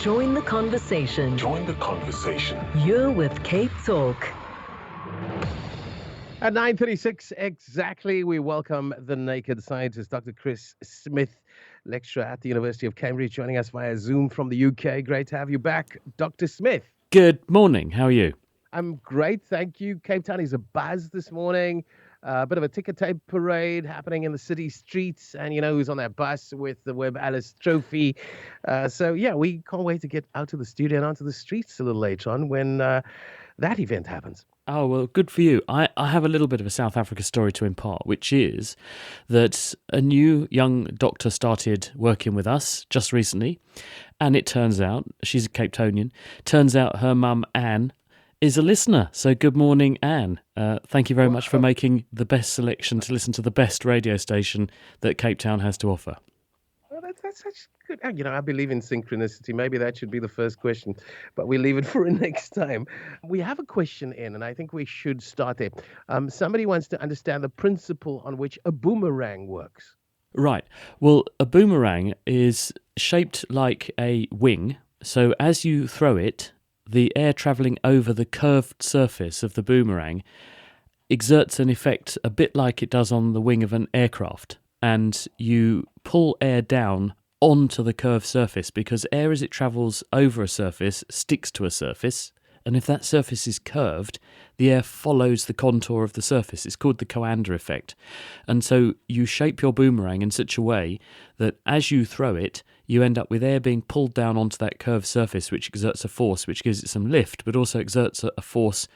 Join the conversation. Join the conversation. You're with Cape Talk. At 9:36 exactly, we welcome the naked scientist, Dr. Chris Smith, lecturer at the University of Cambridge, joining us via Zoom from the UK. Great to have you back, Dr. Smith. Good morning. How are you? I'm great, thank you. Cape Town is abuzz this morning. A bit of a ticker tape parade happening in the city streets, and you know who's on that bus with the Webb Ellis Trophy. So yeah, we can't wait to get out to the studio and onto the streets a little later on when that event happens. Oh, well, good for you. I have a little bit of a South Africa story to impart, which is that a new young doctor started working with us just recently, and it turns out, she's a Cape Townian, turns out her mum, Anne, is a listener. So good morning, Anne. Thank you very much for making the best selection to listen to the best radio station that Cape Town has to offer. Well, that's such good. You know, I believe in synchronicity. Maybe that should be the first question, but we leave it for next time. We have a question in, and I think we should start there. Somebody wants to understand the principle on which a boomerang works. Right. Well, a boomerang is shaped like a wing. So as you throw it, the air travelling over the curved surface of the boomerang exerts an effect a bit like it does on the wing of an aircraft. And you pull air down onto the curved surface because air, as it travels over a surface, sticks to a surface. And if that surface is curved, the air follows the contour of the surface. It's called the Coanda effect. And so you shape your boomerang in such a way that as you throw it, you end up with air being pulled down onto that curved surface, which exerts a force, which gives it some lift, but also exerts a force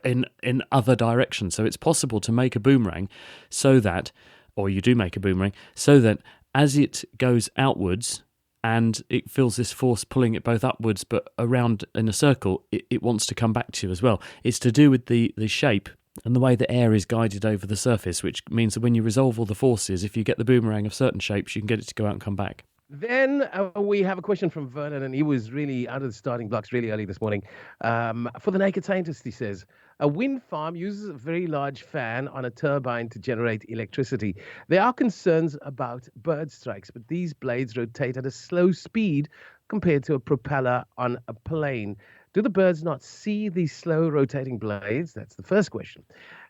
in other directions. So it's possible to make a boomerang so that, or you do make a boomerang, so that as it goes outwards, and it feels this force pulling it both upwards but around in a circle, it wants to come back to you as well. It's to do with the shape and the way the air is guided over the surface, which means that when you resolve all the forces, if you get the boomerang of certain shapes, you can get it to go out and come back. Then we have a question from Vernon, and he was really out of the starting blocks really early this morning. For the naked scientist, he says, a wind farm uses a very large fan on a turbine to generate electricity. There are concerns about bird strikes, but these blades rotate at a slow speed compared to a propeller on a plane. Do the birds not see these slow rotating blades? That's the first question.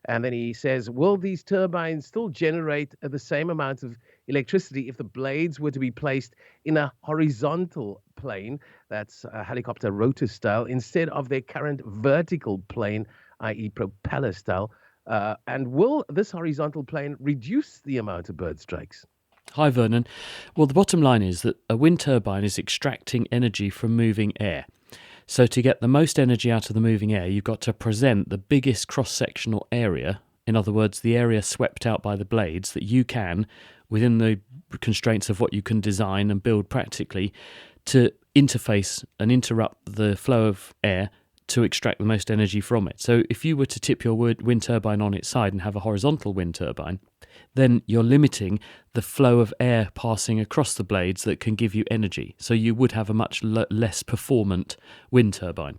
And then he says, will these turbines still generate the same amount of electricity if the blades were to be placed in a horizontal plane, that's a helicopter rotor style, instead of their current vertical plane, i.e. propeller style? And will this horizontal plane reduce the amount of bird strikes? Hi, Vernon. Well, the bottom line is that a wind turbine is extracting energy from moving air. So to get the most energy out of the moving air, you've got to present the biggest cross-sectional area, in other words, the area swept out by the blades, that you can, within the constraints of what you can design and build practically, to interface and interrupt the flow of air to extract the most energy from it. So if you were to tip your wind turbine on its side and have a horizontal wind turbine, then you're limiting the flow of air passing across the blades that can give you energy. So you would have a much less performant wind turbine.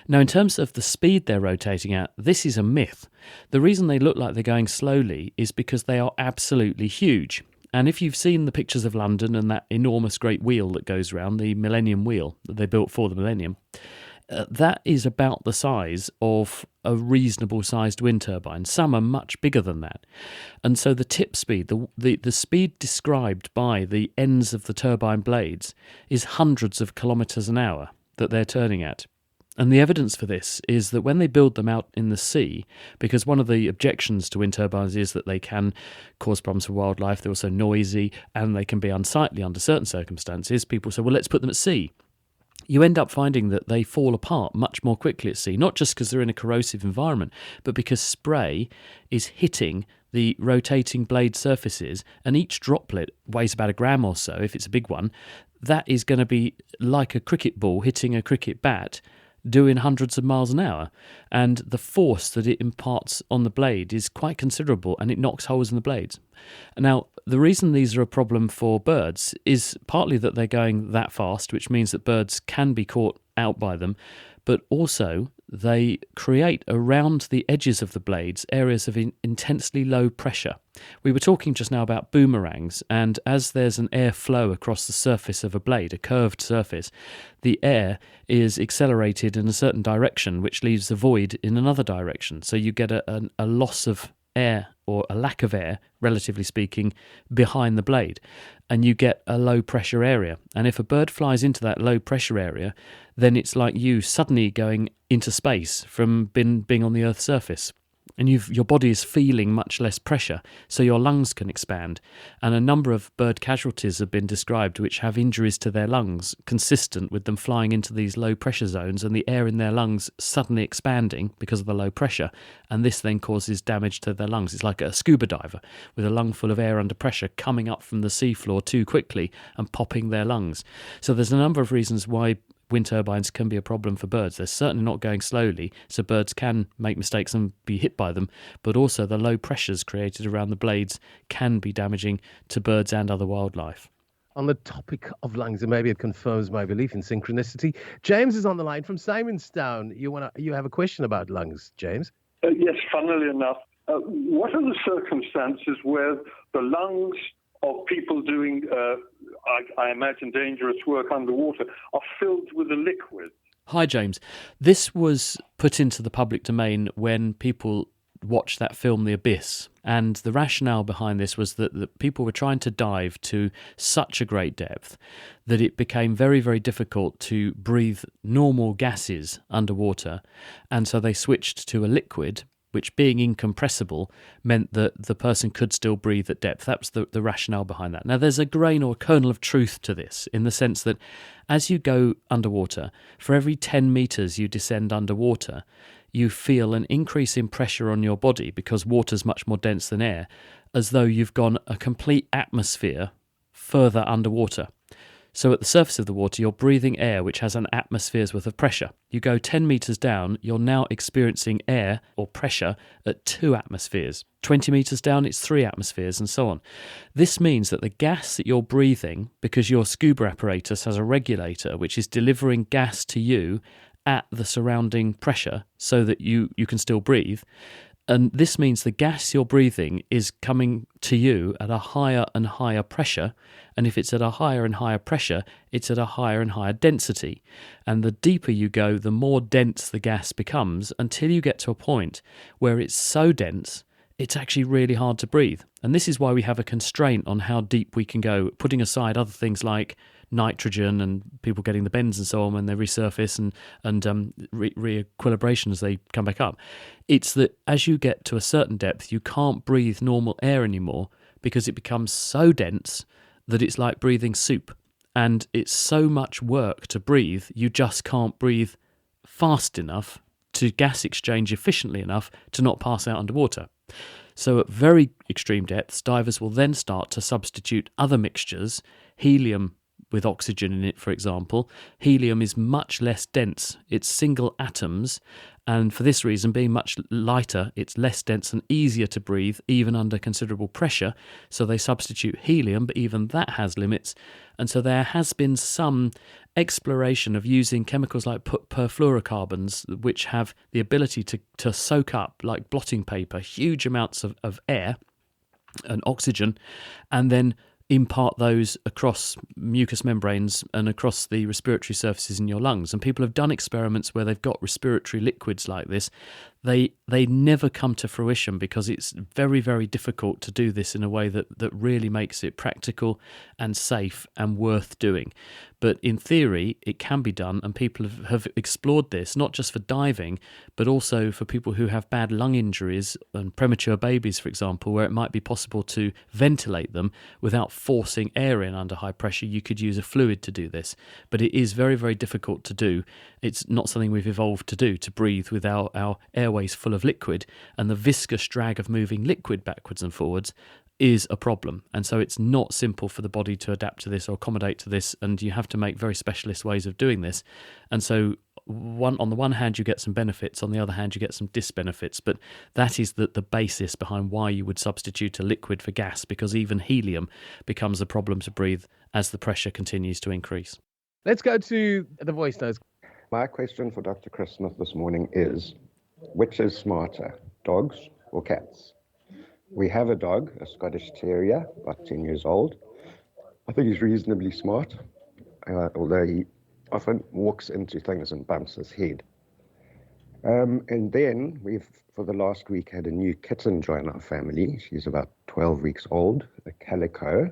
Now, in terms of the speed they're rotating at, this is a myth. The reason they look like they're going slowly is because they are absolutely huge. And if you've seen the pictures of London and that enormous great wheel that goes round, the Millennium Wheel that they built for the Millennium, that is about the size of a reasonable sized wind turbine. Some are much bigger than that. And so the tip speed, the speed described by the ends of the turbine blades is hundreds of kilometres an hour that they're turning at. And the evidence for this is that when they build them out in the sea, because one of the objections to wind turbines is that they can cause problems for wildlife, they're also noisy, and they can be unsightly under certain circumstances, people say, well, let's put them at sea. You end up finding that they fall apart much more quickly at sea, not just because they're in a corrosive environment, but because spray is hitting the rotating blade surfaces, and each droplet weighs about a gram or so, if it's a big one. That is going to be like a cricket ball hitting a cricket bat, doing hundreds of miles an hour, and the force that it imparts on the blade is quite considerable, and it knocks holes in the blades. Now, the reason these are a problem for birds is partly that they're going that fast, which means that birds can be caught out by them, but also they create around the edges of the blades areas of intensely low pressure. We were talking just now about boomerangs, and as there's an air flow across the surface of a blade, a curved surface, the air is accelerated in a certain direction, which leaves a void in another direction. So you get a loss of air, or a lack of air, relatively speaking, behind the blade, and you get a low pressure area. And if a bird flies into that low pressure area, then it's like you suddenly going into space from being on the Earth's surface. And your body is feeling much less pressure, so your lungs can expand. And a number of bird casualties have been described which have injuries to their lungs consistent with them flying into these low pressure zones and the air in their lungs suddenly expanding because of the low pressure, and this then causes damage to their lungs. It's like a scuba diver with a lung full of air under pressure coming up from the seafloor too quickly and popping their lungs. So there's a number of reasons why wind turbines can be a problem for birds. They're certainly not going slowly, so birds can make mistakes and be hit by them, but also the low pressures created around the blades can be damaging to birds and other wildlife. On the topic of lungs, and maybe it confirms my belief in synchronicity, James is on the line from Simonstown. You have a question about lungs, James? Yes, funnily enough. What are the circumstances where the lungs of people doing, I imagine, dangerous work underwater are filled with a liquid? Hi, James. This was put into the public domain when people watched that film, The Abyss. And the rationale behind this was that people were trying to dive to such a great depth that it became very, very difficult to breathe normal gases underwater. And so they switched to a liquid, which, being incompressible, meant that the person could still breathe at depth. That was the rationale behind that. Now, there's a grain or kernel of truth to this, in the sense that as you go underwater, for every 10 metres you descend underwater, you feel an increase in pressure on your body because water's much more dense than air, as though you've gone a complete atmosphere further underwater. So at the surface of the water, you're breathing air which has an atmosphere's worth of pressure. You go 10 metres down, you're now experiencing air or pressure at 2 atmospheres. 20 metres down, it's 3 atmospheres, and so on. This means that the gas that you're breathing, because your scuba apparatus has a regulator which is delivering gas to you at the surrounding pressure so that you can still breathe, and this means the gas you're breathing is coming to you at a higher and higher pressure. And if it's at a higher and higher pressure, it's at a higher and higher density. And the deeper you go, the more dense the gas becomes, until you get to a point where it's so dense, it's actually really hard to breathe. And this is why we have a constraint on how deep we can go, putting aside other things like nitrogen and people getting the bends and so on when they resurface and re-equilibration as they come back up. It's that as you get to a certain depth, you can't breathe normal air anymore because it becomes so dense that it's like breathing soup. And it's so much work to breathe, you just can't breathe fast enough to gas exchange efficiently enough to not pass out underwater. So at very extreme depths, divers will then start to substitute other mixtures, helium with oxygen in it, for example. Helium is much less dense. It's single atoms, and for this reason, being much lighter, it's less dense and easier to breathe, even under considerable pressure. So they substitute helium, but even that has limits. And so there has been some exploration of using chemicals like perfluorocarbons, which have the ability to soak up, like blotting paper, huge amounts of air and oxygen, and then impart those across mucous membranes and across the respiratory surfaces in your lungs. And people have done experiments where they've got respiratory liquids like this. They never come to fruition because it's very, very difficult to do this in a way that really makes it practical and safe and worth doing. But in theory, it can be done, and people have explored this, not just for diving, but also for people who have bad lung injuries and premature babies, for example, where it might be possible to ventilate them without forcing air in under high pressure. You could use a fluid to do this, but it is very, very difficult to do. It's not something we've evolved to do, to breathe with our airways full of liquid, and the viscous drag of moving liquid backwards and forwards is a problem. And so it's not simple for the body to adapt to this or accommodate to this, and you have to make very specialist ways of doing this. And so on the one hand you get some benefits, on the other hand you get some disbenefits, but that is the basis behind why you would substitute a liquid for gas, because even helium becomes a problem to breathe as the pressure continues to increase. Let's go to the voice notes. My question for Dr. Chris Smith this morning is, which is smarter, dogs or cats? We have a dog, a Scottish Terrier, about 10 years old. I think he's reasonably smart, although he often walks into things and bumps his head. And then we've, for the last week, had a new kitten join our family. She's about 12 weeks old, a calico,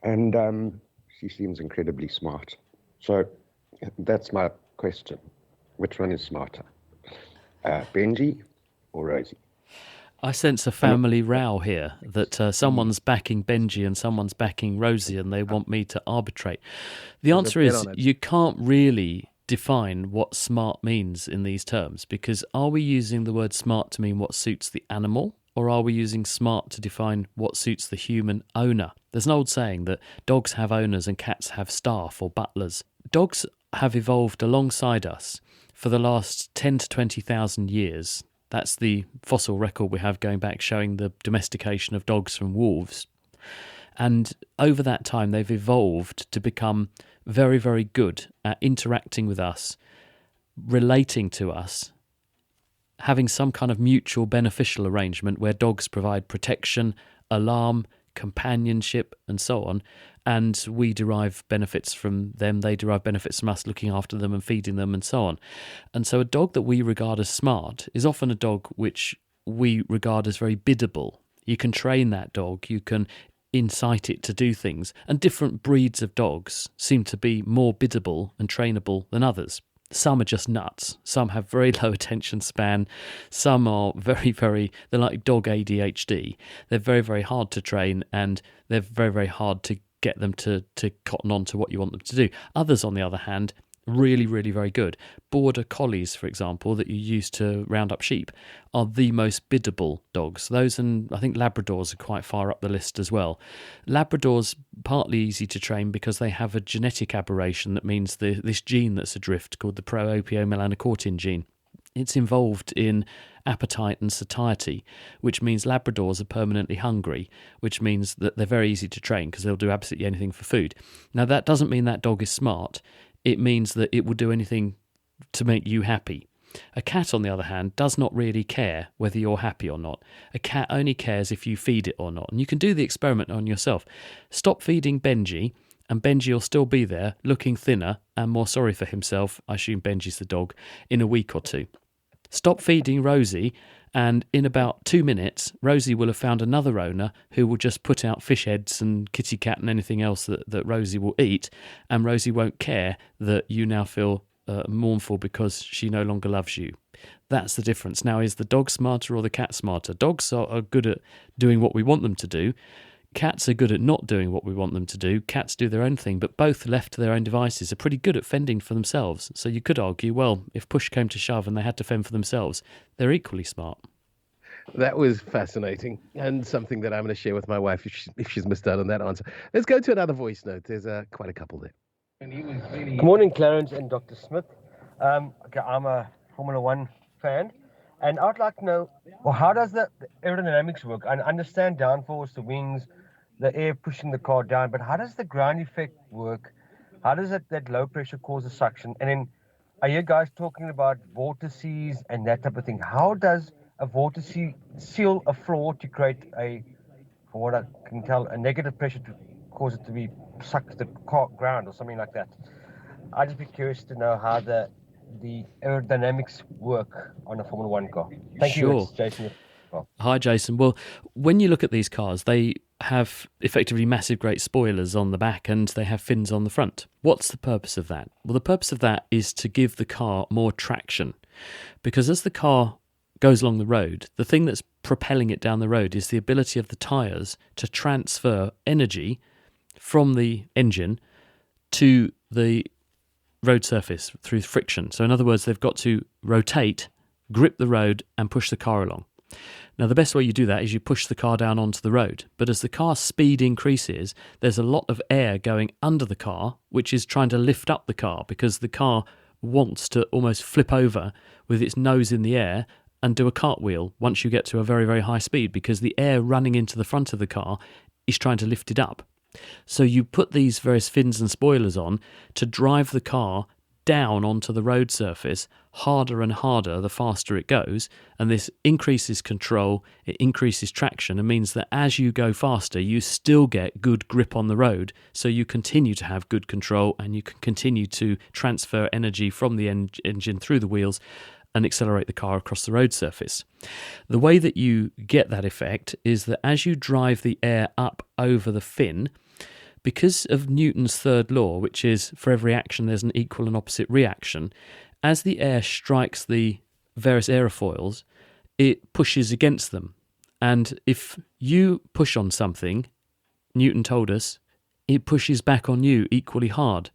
and she seems incredibly smart. So that's my question. Which one is smarter, Benji or Rosie? I sense a family row here, that someone's backing Benji and someone's backing Rosie, and they want me to arbitrate. The answer is you can't really define what smart means in these terms, because are we using the word smart to mean what suits the animal, or are we using smart to define what suits the human owner? There's an old saying that dogs have owners and cats have staff or butlers. Dogs have evolved alongside us for the last 10 to 20,000 years. That's the fossil record we have going back showing the domestication of dogs from wolves. And over that time, they've evolved to become very, very good at interacting with us, relating to us, having some kind of mutual beneficial arrangement where dogs provide protection, alarm, companionship, and so on. And we derive benefits from them. They derive benefits from us looking after them and feeding them and so on. And so a dog that we regard as smart is often a dog which we regard as very biddable. You can train that dog. You can incite it to do things. And different breeds of dogs seem to be more biddable and trainable than others. Some are just nuts. Some have very low attention span. Some are very, they're like dog ADHD. They're very, very hard to train, and they're very, very hard to get them to cotton on to what you want them to do. Others, on the other hand, really, really very good. Border collies, for example, that you use to round up sheep, are the most biddable dogs. Those, and I think Labradors are quite far up the list as well. Labradors, partly easy to train because they have a genetic aberration that means this gene that's adrift called the pro-opiomelanocortin gene. It's involved in appetite and satiety, which means Labradors are permanently hungry, which means that they're very easy to train because they'll do absolutely anything for food. Now, that doesn't mean that dog is smart. It means that it will do anything to make you happy. A cat, on the other hand, does not really care whether you're happy or not. A cat only cares if you feed it or not. And you can do the experiment on yourself. Stop feeding Benji, and Benji will still be there, looking thinner and more sorry for himself, I assume Benji's the dog, in a week or two. Stop feeding Rosie, and in about 2 minutes, Rosie will have found another owner who will just put out fish heads and kitty cat and anything else that Rosie will eat, and Rosie won't care that you now feel mournful because she no longer loves you. That's the difference. Now, is the dog smarter or the cat smarter? Dogs are good at doing what we want them to do. Cats are good at not doing what we want them to do. Cats do their own thing, but both left to their own devices are pretty good at fending for themselves. So you could argue, well, if push came to shove and they had to fend for themselves, they're equally smart. That was fascinating, and something that I'm going to share with my wife if she's missed out on that answer. Let's go to another voice note. There's quite a couple there. Good morning, Clarence and Dr. Smith. Okay, I'm a Formula One fan, and I'd like to know, well, how does the aerodynamics work? I understand downforce, the wings, the air pushing the car down, but how does the ground effect work? How does that low pressure cause a suction? And then I hear guys talking about vortices and that type of thing. How does a vortice seal a floor to create from what I can tell, a negative pressure to cause it to be sucked to the ground or something like that? I'd just be curious to know how the aerodynamics work on a Formula One car. Thank you, it's Jason. Hi, Jason. Well, when you look at these cars, they have effectively massive great spoilers on the back and they have fins on the front. What's the purpose of that? Well, the purpose of that is to give the car more traction, because as the car goes along the road, the thing that's propelling it down the road is the ability of the tyres to transfer energy from the engine to the road surface through friction. So in other words, they've got to rotate, grip the road and push the car along. Now, the best way you do that is you push the car down onto the road. But as the car's speed increases, there's a lot of air going under the car, which is trying to lift up the car, because the car wants to almost flip over with its nose in the air and do a cartwheel once you get to a very, very high speed, because the air running into the front of the car is trying to lift it up. So you put these various fins and spoilers on to drive the car down onto the road surface harder and harder the faster it goes, and this increases control, it increases traction, and means that as you go faster you still get good grip on the road, so you continue to have good control and you can continue to transfer energy from the engine through the wheels and accelerate the car across the road surface. The way that you get that effect is that as you drive the air up over the fin, because of Newton's third law, which is for every action there's an equal and opposite reaction, as the air strikes the various aerofoils, it pushes against them. And if you push on something, Newton told us, it pushes back on you equally hard.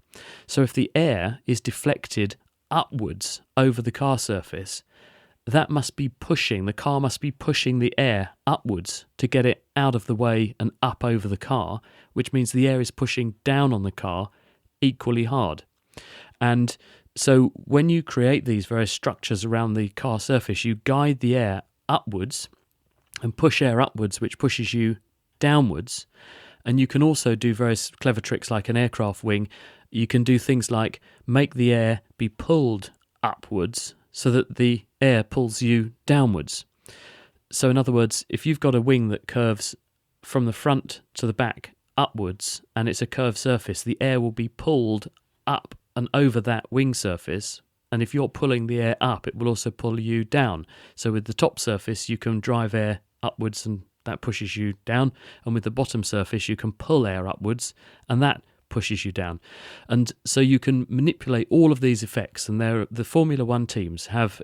So if the air is deflected upwards over the car surface, that must be pushing, the car must be pushing the air upwards to get it out of the way and up over the car, which means the air is pushing down on the car equally hard. And so when you create these various structures around the car surface, you guide the air upwards and push air upwards, which pushes you downwards. And you can also do various clever tricks like an aircraft wing. You can do things like make the air be pulled upwards so that the air pulls you downwards. So in other words, if you've got a wing that curves from the front to the back upwards and it's a curved surface, the air will be pulled up and over that wing surface. And if you're pulling the air up, it will also pull you down. So with the top surface, you can drive air upwards and that pushes you down. And with the bottom surface, you can pull air upwards and that pushes you down. And so you can manipulate all of these effects. And the Formula One teams have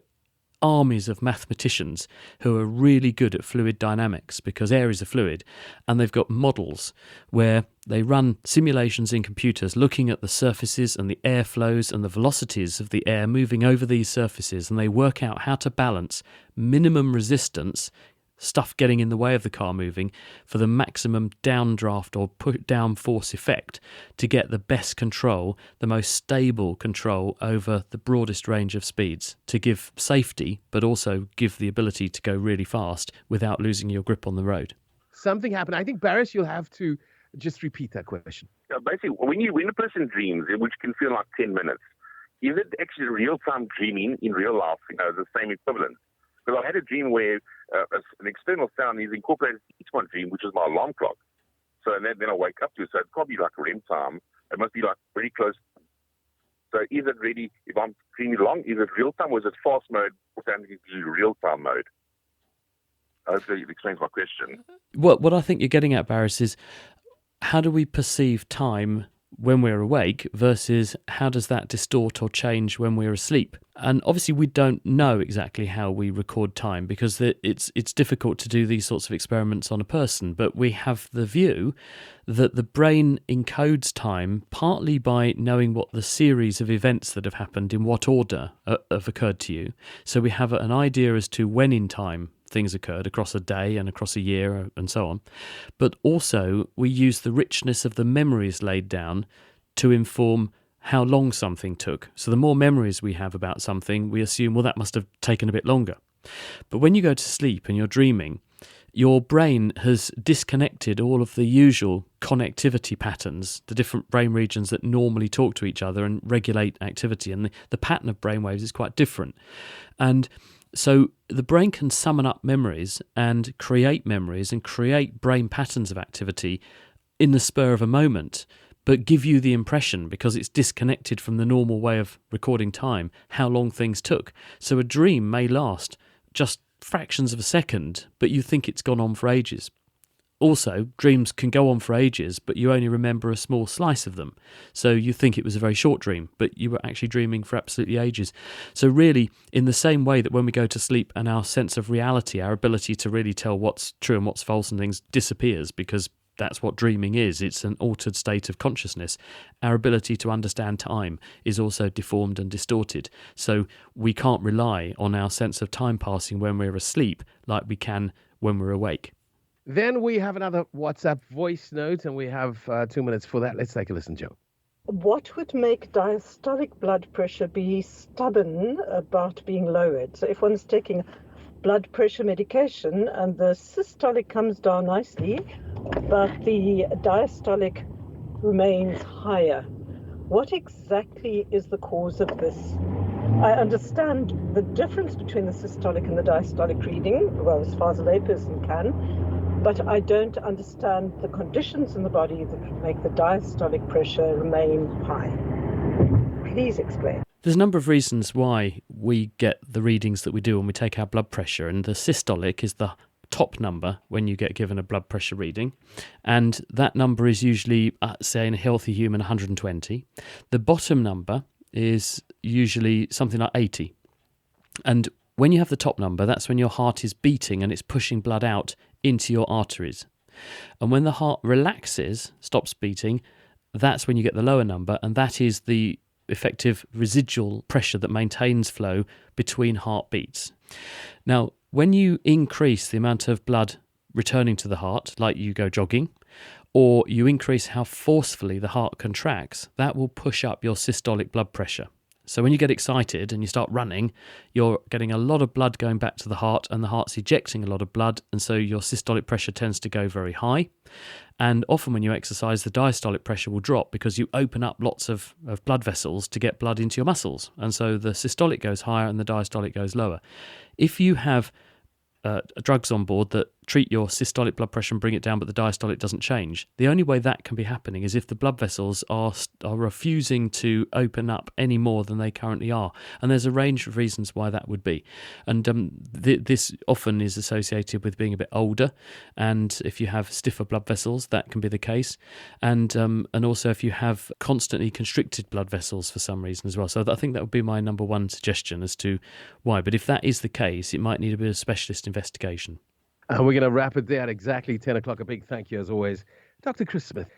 armies of mathematicians who are really good at fluid dynamics, because air is a fluid, and they've got models where they run simulations in computers looking at the surfaces and the airflows and the velocities of the air moving over these surfaces, and they work out how to balance minimum resistance, stuff getting in the way of the car moving, for the maximum downdraft or put down force effect to get the best control, the most stable control over the broadest range of speeds, to give safety but also give the ability to go really fast without losing your grip on the road. Something happened. I think, Barris, you'll have to just repeat that question. Basically, when a person dreams, which can feel like 10 minutes, is it actually real-time dreaming in real life, the same equivalent? Because I had a dream where an external sound is incorporated into my dream, which is my alarm clock. So then I wake up to it. So it's probably like REM time. It must be like very close. So is it really, if I'm dreaming long, is it real time or is it fast mode or something into real time mode? Hopefully it explains my question. What I think you're getting at, Barris, is how do we perceive time when we're awake versus how does that distort or change when we're asleep? And obviously we don't know exactly how we record time, because it's difficult to do these sorts of experiments on a person, but we have the view that the brain encodes time partly by knowing what the series of events that have happened in what order have occurred to you. So we have an idea as to when in time things occurred across a day and across a year and so on. But also we use the richness of the memories laid down to inform how long something took. So the more memories we have about something, we assume, well, that must have taken a bit longer. But when you go to sleep and you're dreaming, your brain has disconnected all of the usual connectivity patterns, the different brain regions that normally talk to each other and regulate activity. And the pattern of brain waves is quite different. And so the brain can summon up memories and create brain patterns of activity in the spur of a moment, but give you the impression, because it's disconnected from the normal way of recording time, how long things took. So a dream may last just fractions of a second, but you think it's gone on for ages. Also, dreams can go on for ages, but you only remember a small slice of them. So you think it was a very short dream, but you were actually dreaming for absolutely ages. So really, in the same way that when we go to sleep and our sense of reality, our ability to really tell what's true and what's false and things disappears, because that's what dreaming is. It's an altered state of consciousness. Our ability to understand time is also deformed and distorted. So we can't rely on our sense of time passing when we're asleep like we can when we're awake. Then we have another WhatsApp voice note, and we have 2 minutes for that. Let's take a listen, Joe. What would make diastolic blood pressure be stubborn about being lowered? So if one's taking blood pressure medication and the systolic comes down nicely, but the diastolic remains higher, What exactly is the cause of this? I understand the difference between the systolic and the diastolic reading, well, as far as a layperson can, but I don't understand the conditions in the body that make the diastolic pressure remain high. Please explain. There's a number of reasons why we get the readings that we do when we take our blood pressure, and the systolic is the top number when you get given a blood pressure reading, and that number is usually, say, in a healthy human, 120. The bottom number is usually something like 80. And when you have the top number, that's when your heart is beating and it's pushing blood out into your arteries. And when the heart relaxes, stops beating, that's when you get the lower number, and that is the effective residual pressure that maintains flow between heartbeats. Now, when you increase the amount of blood returning to the heart, like you go jogging, or you increase how forcefully the heart contracts, that will push up your systolic blood pressure. So when you get excited and you start running, you're getting a lot of blood going back to the heart, and the heart's ejecting a lot of blood, and so your systolic pressure tends to go very high. And often when you exercise, the diastolic pressure will drop because you open up lots of blood vessels to get blood into your muscles. And so the systolic goes higher and the diastolic goes lower. If you have drugs on board that treat your systolic blood pressure and bring it down, but the diastolic doesn't change, the only way that can be happening is if the blood vessels are refusing to open up any more than they currently are. And there's a range of reasons why that would be. And this often is associated with being a bit older, and if you have stiffer blood vessels, that can be the case. And also if you have constantly constricted blood vessels for some reason as well. So I think that would be my number one suggestion as to why. But if that is the case, it might need a bit of specialist investigation. And we're going to wrap it there at exactly 10 o'clock. A big thank you, as always, Dr. Chris Smith.